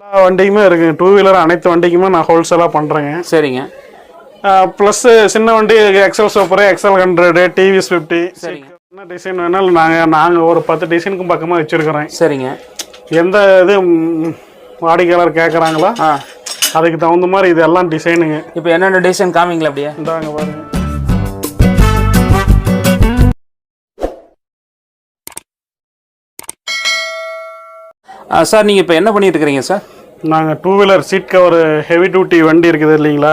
எல்லா வண்டியுமே இருக்குங்க. Two wheeler அனைத்து வண்டிக்குமே நான் ஹோல்சேலாக பண்ணுறேங்க. சரிங்க. ப்ளஸ் சின்ன வண்டி எக்ஸல் சூப்பர், எக்ஸல் 100, டிவிஎஸ் 50. சரிங்க. என்ன டிசைன் வேணாலும் நாங்கள் ஒரு 10 டிசைனுக்கும் பக்கமாக வச்சுருக்கிறேன். சரிங்க. எந்த இது வாடிக்கையாளர் கேட்குறாங்களோ அதுக்கு தகுந்த மாதிரி இது எல்லாம் டிசைனுங்க. இப்போ என்னென்ன டிசைன் காமிங்களா அப்படியே? இந்தாங்க பாருங்க. சார் நீங்கள் இப்போ என்ன பண்ணிட்டு இருக்கிறீங்க சார்? நாங்கள் two wheeler seat cover heavy duty வண்டி இருக்குது இல்லைங்களா,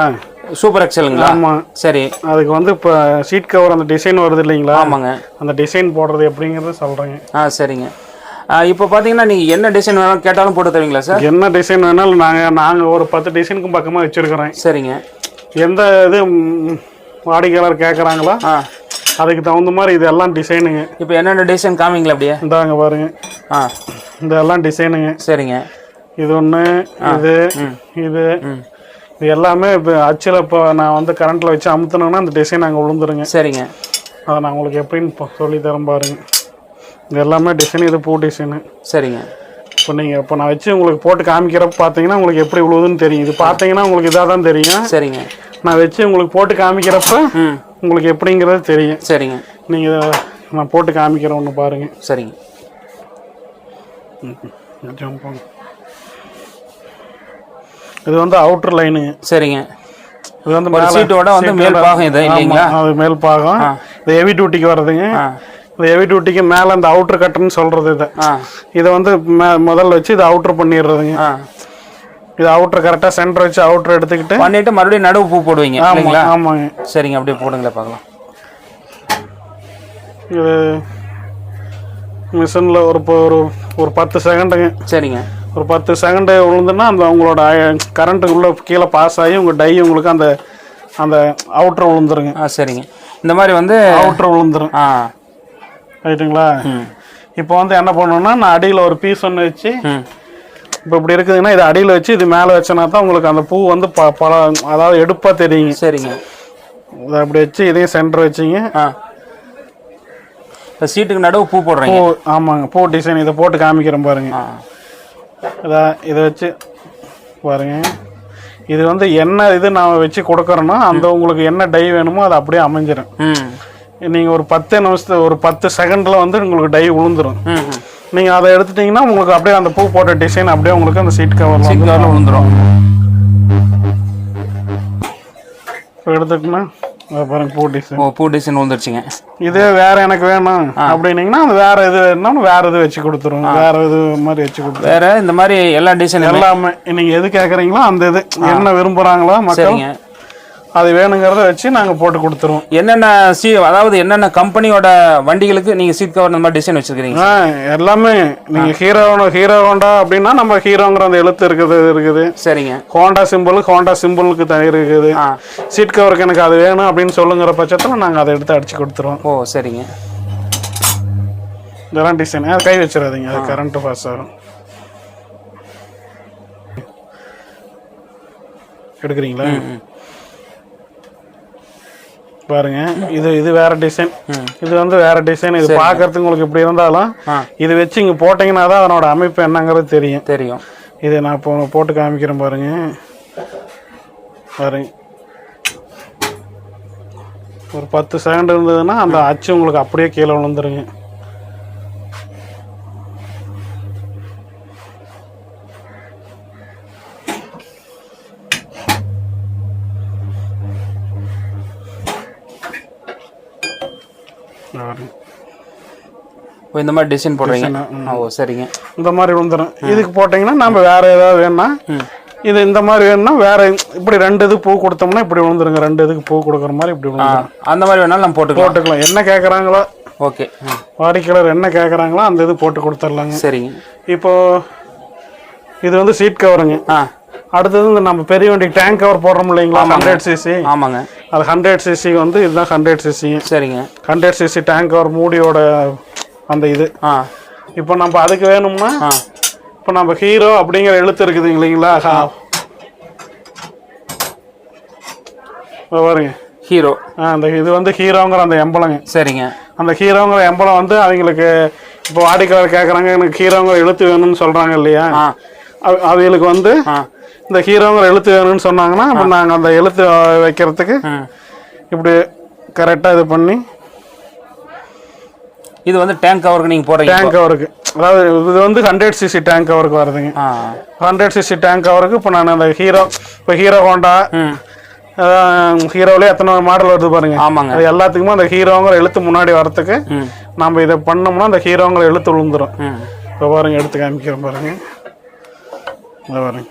சூப்பர் எக்ஸலுங்களா? ஆமாம். சரி, அதுக்கு வந்து இப்போ சீட் கவர் அந்த டிசைன் வருது இல்லைங்களா? ஆமாங்க. அந்த டிசைன் போடுறது எப்படிங்கிறது சொல்கிறேங்க. சரிங்க. இப்போ பார்த்தீங்கன்னா நீங்கள் என்ன டிசைன் வேணாலும் கேட்டாலும் போட்டு தருவீங்களா சார்? என்ன டிசைன் வேணாலும் நாங்கள் ஒரு 10 டிசைனுக்கும் பக்கமாக வச்சுருக்கிறேன். சரிங்க. எந்த இது வாடிக்கையாளர் கேட்குறாங்களோ அதுக்கு தகுந்த மாதிரி இது எல்லாம் டிசைனுங்க. இப்போ என்னென்ன டிசைன் காமிங்களா அப்படியே? இந்தாங்க பாருங்க. இதெல்லாம் டிசைனுங்க. சரிங்க. இது ஒன்று, இது இது இது எல்லாமே இப்போ அச்சில் இப்போ நான் வந்து கரண்ட்டில் வச்சு அமுத்தினோன்னா அந்த டிசைன் அங்கே விழுந்துருங்க. சரிங்க. அதை நான் உங்களுக்கு எப்படின்னு சொல்லி தரேன் பாருங்க. இது எல்லாமே டிசைன், இது பூ டிசைனு. சரிங்க. இப்போ நான் வச்சு உங்களுக்கு போட்டு காமிக்கிறப்ப பார்த்தீங்கன்னா உங்களுக்கு எப்படி விழுவுதுன்னு தெரியும். இது பார்த்தீங்கன்னா உங்களுக்கு இதாக தான் தெரியும். சரிங்க. நான் வச்சு உங்களுக்கு போட்டு காமிக்கிறப்ப உங்களுக்கு எப்படிங்கிறது தெரியும். சரிங்க. நீங்கள் நான் போட்டு காமிக்கிறேன் ஒன்று பாருங்கள். சரிங்க. இது வந்து அவுட்டர் லைனுங்க. சரிங்க. இது வந்து சீட்டோட வந்து மேல் பாகம் இது இல்லைங்களா? அது மேல் பாகம். இது ஹெவி டியூட்டிக்கு வருதுங்க. இந்த ஹெவி டியூட்டிக்கு மேலே அந்த அவுட்டர் கட்டுன்னு சொல்கிறது இதை வந்து முதல்ல வச்சு இதை அவுட்டர் பண்ணிடுறதுங்க. இது அவுட்டர் கரெக்டாக சென்டர் வச்சு அவுட்டர் எடுத்துக்கிட்டு பண்ணிட்டு மறுபடியும் நடுவு பூ போடுவீங்க இல்லைங்களா? ஆமாங்க. சரிங்க, அப்படியே போடுங்களேன் பார்க்கலாம். இது மிஷினில் ஒரு 10 செகண்டுங்க. சரிங்க. ஒரு 10 செகண்டு விழுந்துன்னா அந்த உங்களோட கரண்ட்டுக்குள்ளே கீழே பாஸ் ஆகி உங்கள் டை உங்களுக்கு அந்த அந்த அவுட்டர் விழுந்துருங்க. சரிங்க. இந்த மாதிரி வந்து அவுட்டர் விழுந்துரும். ரைட்டுங்களா? இப்போ வந்து என்ன பண்ணணும்னா நான் அடியில் ஒரு பீஸ் ஒன்று வச்சு இப்போ இப்படி இருக்குதுன்னா இது அடியில் வச்சு இது மேலே வச்சனா தான் உங்களுக்கு அந்த பூ வந்து அதாவது எடுப்பாக தெரியுங்க. சரிங்க. இதை அப்படி வச்சு இதையும் சென்டர் வச்சிங்க. சீட்டுக்கு நடுவு பூ போடுறீங்க. ஆமாங்க, பூ டிசைன். இதை போட்டு காமிக்கிறேன் பாருங்க. இதை வச்சு பாருங்க. இது வந்து என்ன இது நான் வச்சு கொடுக்குறேன்னா அந்த உங்களுக்கு என்ன டை வேணுமோ அது அப்படியே அமைஞ்சிடும். நீங்கள் ஒரு 10 நிமிஷத்துல ஒரு 10 செகண்டில் வந்து உங்களுக்கு டை விழுந்துடும். நீங்கள் அதை எடுத்துட்டிங்கன்னா உங்களுக்கு அப்படியே அந்த பூ போட்ட டிசைன் அப்படியே உங்களுக்கு அந்த சீட் கவரில் விழுந்துடும். இப்போ எடுத்துட்டுன்னா பாருங்க, பூ டிசைன். பூ டிசைன் விழுந்துருச்சுங்க. இதே வேற எனக்கு வேணும் அப்படின்னீங்கன்னா அது வேற இது வேணும்னா வேற இது வச்சு கொடுத்துரும். வேற இது மாதிரி வச்சு கொடுத்துரும். வேற இந்த மாதிரி எல்லா டிசைன் எல்லாமே நீங்க எது கேட்குறீங்களோ அந்த இது என்ன விரும்புறாங்களோ மக்கள் அது வேணுங்கிறத வச்சு நாங்கள் போட்டு கொடுத்துருவோம். என்னென்ன அதாவது என்னென்ன கம்பெனியோட வண்டிகளுக்கு நீங்கள் சீட் கவர் இந்த மாதிரி டிசைன் வச்சுருக்கீங்க? எல்லாமே நீங்கள் ஹீரோ ஹோண்டா அப்படின்னா நம்ம ஹீரோங்கிற அந்த எழுத்து இருக்குது. சரிங்க. ஹோண்டா சிம்பிளுக்கு தனி இருக்குது. சீட் கவருக்கு எனக்கு அது வேணும் அப்படின்னு சொல்லுங்கிற பட்சத்தில் நாங்கள் அதை எடுத்து அடிச்சு கொடுத்துருவோம். ஓ சரிங்க. இதெல்லாம் டிசைன் கை வச்சிடாதீங்க, அது கரண்ட்டு பாஸ் ஆகும். எடுக்கிறீங்களா? பாருங்க, இது வேற டிசைன், இது வந்து வேற டிசைன். இது பாக்குறதுக்கு உங்களுக்கு இப்படி இருந்தாலும் இது வச்சு இங்க போட்டீங்கன்னா தான் அதனோட அமைப்பு என்னங்கிறது தெரியும். இது நான் இப்போ போட்டு காமிக்கிறேன் பாருங்க. ஒரு 10 செகண்ட் இருந்ததுன்னா அந்த அச்சு உங்களுக்கு அப்படியே கீழே விழுந்துருங்க. இந்த மாதிரி டிசைன் போடுறீங்க. ஓ சரிங்க. இந்த மாதிரி வந்துடும். இதுக்கு போட்டீங்கன்னா நம்ம வேற ஏதாவது வேணும்னா இது இந்த மாதிரி வேணும்னா வேற இப்படி 2 இது பூ கொடுத்தோம்னா இப்படி விழுந்துருங்க. 2 இதுக்கு பூ கொடுக்குற மாதிரி இப்படி விழுந்துரும். அந்த மாதிரி வேணாலும் நம்ம போட்டுக்கலாம். என்ன கேட்குறாங்களோ ஓகே, வாடிக்கையாளர் என்ன கேட்குறாங்களோ அந்த இது போட்டு கொடுத்துடலாங்க. சரிங்க. இப்போ இது வந்து சீட் கவருங்க. அடுத்தது இந்த நம்ம பெரிய வண்டி டேங்க் கவர் போடுறோம் இல்லைங்களா, 100cc. ஆமாங்க. அது 100cc வந்து இதுதான் 100cc. சரிங்க. 100cc டேங்க் கவர் மூடியோட அந்த இது. இப்போ நம்ம அதுக்கு வேணும்னா இப்போ நம்ம ஹீரோ அப்படிங்கிற எழுத்து இருக்குது இல்லைங்களா, பாருங்க ஹீரோ. அந்த இது வந்து ஹீரோங்கிற அந்த எம்பளங்க. சரிங்க. அந்த ஹீரோங்கிற எம்பளம் வந்து அவங்களுக்கு இப்போ வாடிக்கையாளர் கேட்குறாங்க எனக்கு ஹீரோங்கிற எழுத்து வேணும்னு சொல்கிறாங்க இல்லையா, அவைகளுக்கு வந்து இந்த ஹீரோங்கிற எழுத்து வேணும்னு சொன்னாங்கன்னா அப்போ நாங்கள் அந்த எழுத்து வைக்கிறதுக்கு இப்படி கரெக்டாக இது பண்ணி இது வந்து டேங்க் கவருக்கு நீங்கள் போடுறீங்க. டேங்க் கவருக்கு அதாவது இது வந்து 100cc டேங்க் கவருக்கு வருதுங்க. 100cc டேங்க் கவருக்கு இப்போ நான் அந்த ஹீரோ ஹோண்டா ஹீரோவிலே எத்தனை மாடல் வருது பாருங்க. ஆமாங்க. அது எல்லாத்துக்குமே அந்த ஹீரோங்கிற எழுத்து முன்னாடி வரத்துக்கு நம்ம இதை பண்ணோம்னா அந்த ஹீரோங்கிற எழுத்து விழுந்துடும். இப்போ பாருங்க எடுத்து காமிக்கிறோம் பாருங்க. இதை பாருங்க.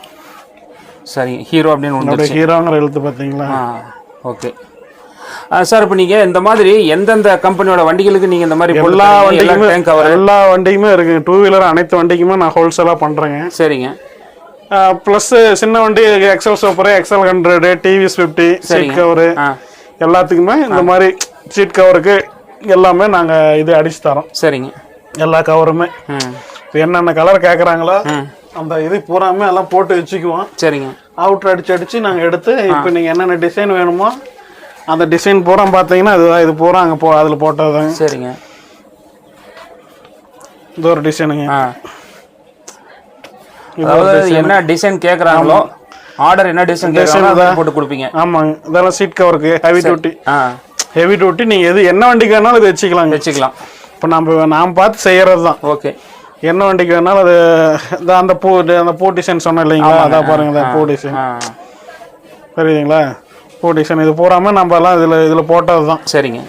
சரி, ஹீரோ அப்படின்னு ஹீரோங்கிற எழுத்து பார்த்தீங்களா? Okay sir. இப்போ நீங்கள் இந்த மாதிரி எந்தெந்த கம்பெனியோட வண்டிகளுக்கு நீங்கள் இந்த மாதிரி எல்லா வண்டிக்குமே இருக்கு. 2 வீலர் அனைத்து வண்டிக்குமே நான் ஹோல்சேலாக பண்ணுறேங்க. சரிங்க. ப்ளஸ் சின்ன வண்டி Excel super, Excel 100, TVS 50 seat cover எல்லாத்துக்குமே இந்த மாதிரி சீட் கவருக்கு எல்லாமே நாங்கள் இது அடிச்சு தரோம். சரிங்க. எல்லா கவருமே இப்போ என்னென்ன கலர் கேட்குறாங்களோ அந்த இது பூராமே எல்லாம் போட்டு வச்சுக்குவோம். சரிங்க. அவுட்ரு அடிச்சு நாங்கள் எடுத்து இப்போ நீங்கள் என்னென்ன டிசைன் வேணுமோ அந்த டிசைன் பூரா பார்த்தீங்கன்னா இதுதான். இது பூரா அங்கே அதில் போட்டதுங்க. சரிங்க. இது ஒரு டிசைனுங்க. அதாவது என்ன டிசைன் கேட்குறாங்களோ ஆர்டர் என்ன டிசைன் கேட்குறாங்களோ போட்டு கொடுப்பீங்க. ஆமாங்க. இதெல்லாம் சீட் கவருக்கு ஹெவி டியூட்டி நீங்கள் எது என்ன வண்டிக்கு வேணாலும் இது வச்சுக்கலாம். இப்போ நாம் பார்த்து செய்கிறது தான். ஓகே. என்ன வண்டிக்கு வேணாலும் அது அந்த பூ டிசைன் சொன்னேன் இல்லைங்களா? அதான் பாருங்க பூ டிசைன் தெரியுதுங்களா? பூ டிசைன் இது பூராமல் நம்ம எல்லாம் இதில் போட்டது தான். சரிங்க.